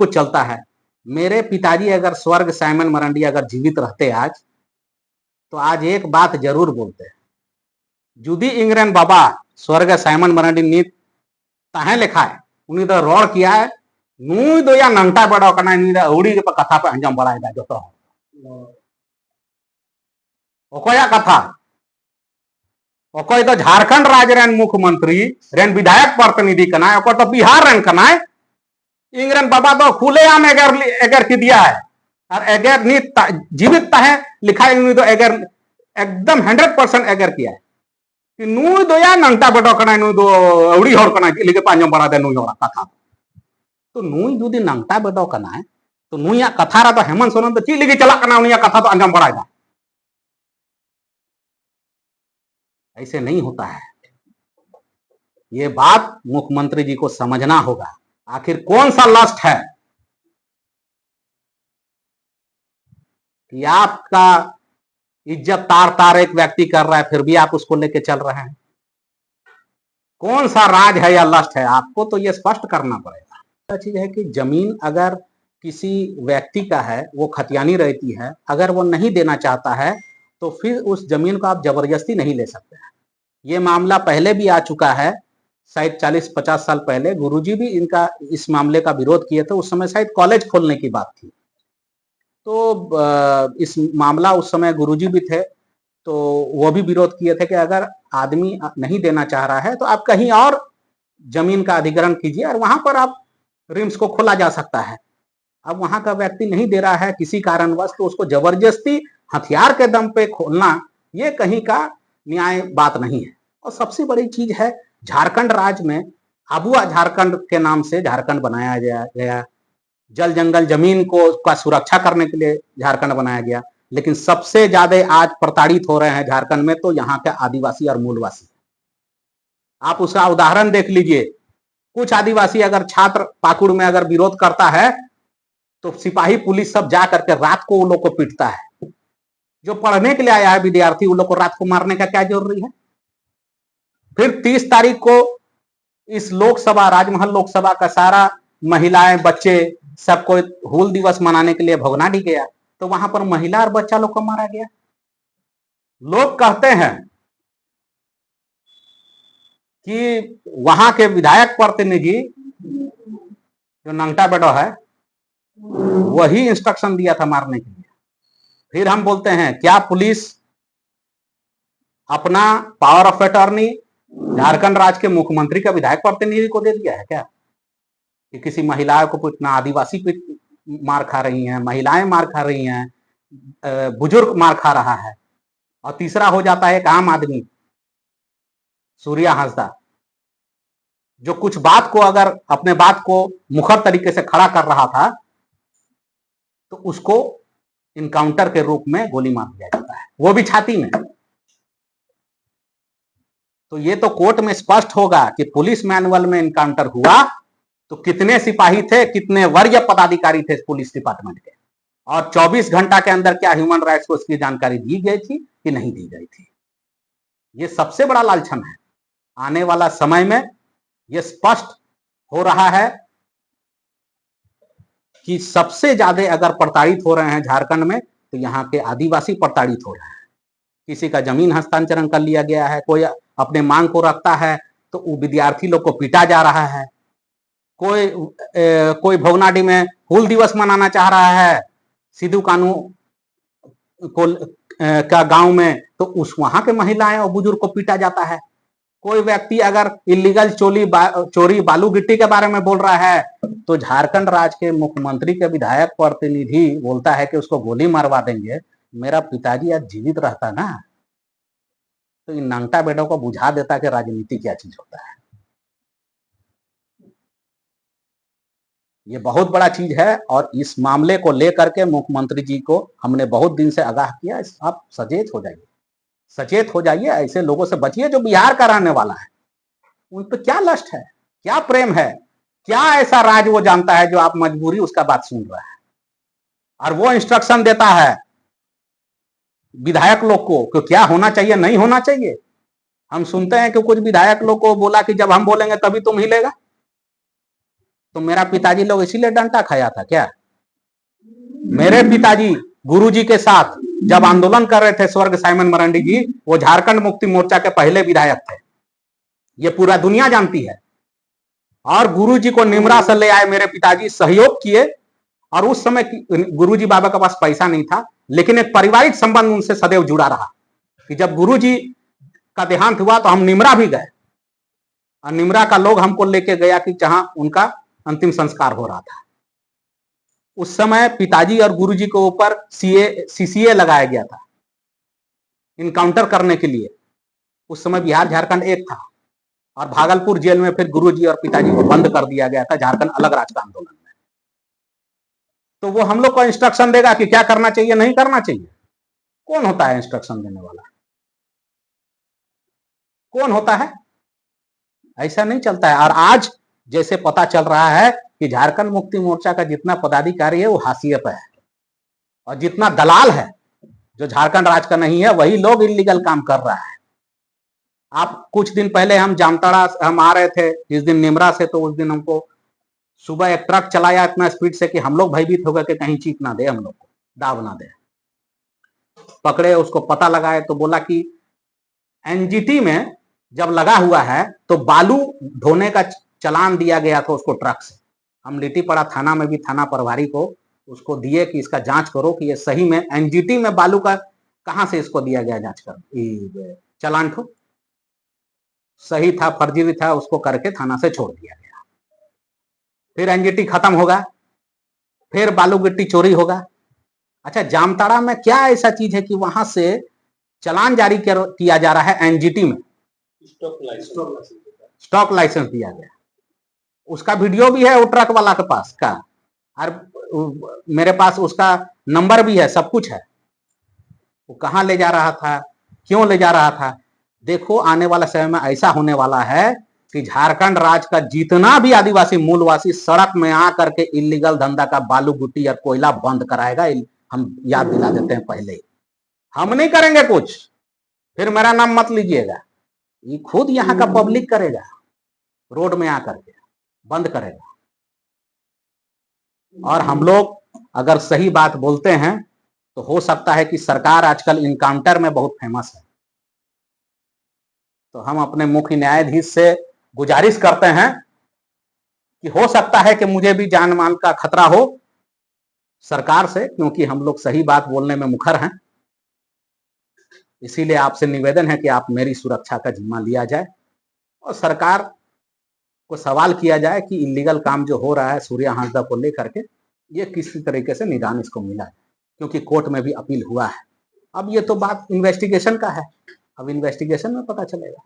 कुछ चलता है। मेरे पिताजी अगर स्वर्ग साइमन मरांडी अगर जीवित रहते आज, तो आज एक बात जरूर बोलते हैं, जुदी इंग्रैन बाबा स्वर्ग साइमन मरांडी नीत ताहे लेखा है उन्हीं तो रोड किया है नुई दो या नंगटा बड़ा करना नी अवड़ी के कथा पे अंजम बड़ा है जो तो ओकोया कथा ओकोय तो झारखंड राज्य रेन मुख्यमंत्री रेन विधायक प्रतिनिधि कना ओको तो बिहार रेन कना इंग्रैन बाबा तो खुलेआम एगर एगर की दिया है और एगर नी जीवित ताहे लिखा है तो एगर एकदम 100% एगर किया है कि नुई दो या नंगटा बड़ा करना नुई दो अवड़ी होड़ करना लिखे पांजम बड़ा दे नुई होड़ा कथा तो नुई जुदी नंगटा बड़ा करना है तो नुई कथा रा तो हेमंत सोरेन तो ची लिखे चला करना उनिया कथा तो अंजम बड़ा ऐसे नहीं होता है। ये बात मुख्यमंत्री जी को समझना होगा। आखिर कौन सा लस्ट है कि आपका इज्जत तार तार एक व्यक्ति कर रहा है फिर भी आप उसको लेके चल रहे हैं? कौन सा राज है या लस्ट है? आपको तो ये स्पष्ट करना पड़ेगा। चीज है कि जमीन अगर किसी व्यक्ति का है, वो खतियानी रहती है, अगर वो नहीं देना चाहता है तो फिर उस जमीन को आप जबरदस्ती नहीं ले सकते हैं। ये मामला पहले भी आ चुका है, शायद 40-50 साल पहले गुरुजी भी इनका इस मामले का विरोध किए थे। उस समय शायद कॉलेज खोलने की बात थी, तो इस मामला उस समय गुरुजी भी थे, तो वो भी विरोध किए थे कि अगर आदमी नहीं देना चाह रहा है तो आप कहीं और जमीन का अधिग्रहण कीजिए और वहां पर आप रिम्स को खोला जा सकता है। अब वहां का व्यक्ति नहीं दे रहा है किसी कारणवश, तो उसको जबरदस्ती हथियार के दम पे खोलना ये कहीं का न्याय बात नहीं है। और सबसे बड़ी चीज है, झारखंड राज्य में आबुआ झारखंड के नाम से झारखंड बनाया गया, जल जंगल जमीन को का सुरक्षा करने के लिए झारखंड बनाया गया, लेकिन सबसे ज्यादा आज प्रताड़ित हो रहे हैं झारखंड में तो यहाँ के आदिवासी और मूलवासी। आप उसका उदाहरण देख लीजिए, कुछ आदिवासी अगर छात्र पाकुड़ में अगर विरोध करता है तो सिपाही पुलिस सब जा करके रात को उन लोग को पीटता है। जो पढ़ने के लिए आया है विद्यार्थी, उन लोग को रात को मारने का क्या जरूरी है? फिर 30 तारीख को इस लोकसभा, राजमहल लोकसभा का सारा महिलाएं बच्चे सबको हूल दिवस मनाने के लिए भगनाडी गया, तो वहां पर महिला और बच्चा लोग को मारा गया। लोग कहते हैं कि वहां के विधायक प्रतिनिधि जो नंगटा बेडो है वही इंस्ट्रक्शन दिया था मारने के लिए। फिर हम बोलते हैं क्या पुलिस अपना पावर ऑफ अटॉर्नी झारखंड राज्य के मुख्यमंत्री का विधायक प्रतिनिधि को दे दिया है क्या कि किसी महिला को पीटना? आदिवासी मार खा रही हैं, महिलाएं मार खा रही हैं, बुजुर्ग मार खा रहा है, और तीसरा हो जाता है एक आम आदमी सूर्या हांसदा, जो कुछ बात को अगर अपने बात को मुखर तरीके से खड़ा कर रहा था तो उसको इनकाउंटर के रूप में गोली मार दिया जाता है, वो भी छाती में। तो ये तो कोर्ट में स्पष्ट होगा कि पुलिस मैनुअल में इनकाउंटर हुआ तो कितने सिपाही थे, कितने वरीय पदाधिकारी थे पुलिस डिपार्टमेंट के, और 24 घंटा के अंदर क्या ह्यूमन राइट्स को उसकी जानकारी दी गई थी कि नहीं दी गई थी। ये सबसे बड़ा लालछन है। आने वाला समय में यह स्पष्ट हो रहा है कि सबसे ज्यादा अगर प्रताड़ित हो रहे हैं झारखंड में तो यहाँ के आदिवासी प्रताड़ित हो रहे हैं। किसी का जमीन हस्तांतरण कर लिया गया है, कोई अपने मांग को रखता है तो वो विद्यार्थी लोग को पीटा जा रहा है, कोई भवनाडी में हूल दिवस मनाना चाह रहा है सिद्धू कानू को का गांव में, तो उस वहां के महिलाएं और बुजुर्ग को पीटा जाता है। कोई व्यक्ति अगर इलीगल चोरी बालू गिट्टी के बारे में बोल रहा है तो झारखंड राज्य के मुख्यमंत्री के विधायक प्रतिनिधि बोलता है कि उसको गोली मारवा देंगे। मेरा पिताजी आज जीवित रहता ना तो इन नंगटा बेटों को बुझा देता कि राजनीति क्या चीज होता है। ये बहुत बड़ा चीज है और इस मामले को लेकर के मुख्यमंत्री जी को हमने बहुत दिन से आगाह किया, आप सचेत हो जाइए, सचेत हो जाइए, ऐसे लोगों से बचिए जो बिहार का रहने वाला है। उन पर क्या लस्ट है, क्या प्रेम है, क्या ऐसा राज वो जानता है जो आप मजबूरी उसका बात सुन रहा है और वो इंस्ट्रक्शन देता है विधायक लोग को कि क्या होना चाहिए नहीं होना चाहिए। हम सुनते हैं कि कुछ विधायक लोग को बोला कि जब हम बोलेंगे तभी तुम हिलेगा। तो मेरा पिताजी लोग इसीलिए डंडा खाया था क्या? मेरे पिताजी गुरुजी के साथ जब आंदोलन कर रहे थे स्वर्ग साइमन मरांडी जी, वो झारखंड मुक्ति मोर्चा के पहले विधायक थे, ये पूरा दुनिया जानती है। और गुरुजी को निमरा से ले आए मेरे पिताजी, सहयोग किए। और उस समय गुरुजी बाबा के पास पैसा नहीं था, लेकिन एक पारिवारिक संबंध उनसे सदैव जुड़ा रहा कि जब गुरुजी का देहांत हुआ तो हम निमरा भी गए, और निमरा का लोग हमको लेके गया कि जहां उनका अंतिम संस्कार हो रहा था। उस समय पिताजी और गुरुजी के ऊपर सीसीए लगाया गया था इनकाउंटर करने के लिए। उस समय बिहार झारखंड एक था, और भागलपुर जेल में फिर गुरुजी और पिताजी को बंद कर दिया गया था झारखंड अलग राज्य का आंदोलन में। तो वो हम लोग को इंस्ट्रक्शन देगा कि क्या करना चाहिए नहीं करना चाहिए? कौन होता है इंस्ट्रक्शन देने वाला? कौन होता है? ऐसा नहीं चलता है। और आज जैसे पता चल रहा है कि झारखंड मुक्ति मोर्चा का जितना पदाधिकारी है वो हाशिए पे है, और जितना दलाल है जो झारखंड राज्य का नहीं है, वही लोग इलीगल काम कर रहा है। आप कुछ दिन पहले हम जामताड़ा हम आ रहे थे जिस दिन निमरा से, तो उस दिन हमको सुबह एक ट्रक चलाया इतना स्पीड से कि हम लोग भयभीत हो गए कि कहीं चीट ना दे, हम लोग को दाब ना दे। पकड़े, उसको पता लगाए तो बोला कि एनजीटी में जब लगा हुआ है तो बालू ढोने का चलान दिया गया था उसको ट्रक से। हम लिट्टीपड़ा थाना में भी थाना प्रभारी को उसको दिए कि इसका जांच करो कि ये सही में एनजीटी में बालू का कहां से इसको दिया गया जांच कर चलान ठो सही था फर्जी भी था, उसको करके थाना से छोड़ दिया गया। फिर एनजीटी खत्म होगा, फिर बालू गिट्टी चोरी होगा। अच्छा, जामताड़ा में क्या ऐसा चीज है कि वहां से चलान जारी किया जा रहा है एनजीटी में, स्टॉक लाइसेंस दिया गया। उसका वीडियो भी है वो ट्रक वाला के पास का, और मेरे पास उसका नंबर भी है, सब कुछ है। वो कहां ले जा रहा था, क्यों ले जा रहा था? देखो, आने वाला समय में ऐसा होने वाला है कि झारखंड राज्य का जितना भी आदिवासी मूलवासी सड़क में आकर के इलीगल धंधा का बालू गिट्टी या कोयला बंद कराएगा। हम याद दिला देते हैं पहले ही, हम नहीं करेंगे कुछ, फिर मेरा नाम मत लीजिएगा। ये खुद यहाँ का पब्लिक करेगा, रोड में आकर के बंद करेगा। और हम लोग अगर सही बात बोलते हैं तो हो सकता है कि सरकार आजकल इनकाउंटर में बहुत फेमस है, तो हम अपने मुख्य न्यायाधीश से गुजारिश करते हैं कि हो सकता है कि मुझे भी जान माल का खतरा हो सरकार से, क्योंकि हम लोग सही बात बोलने में मुखर हैं। इसीलिए आपसे निवेदन है कि आप मेरी सुरक्षा का जिम्मा लिया जाए और सरकार को सवाल किया जाए कि इलीगल काम जो हो रहा है सूर्या हांसदा को लेकर के, ये किसी तरीके से निदान इसको मिला है, क्योंकि कोर्ट में भी अपील हुआ है। अब ये तो बात इन्वेस्टिगेशन का है, अब इन्वेस्टिगेशन में पता चलेगा।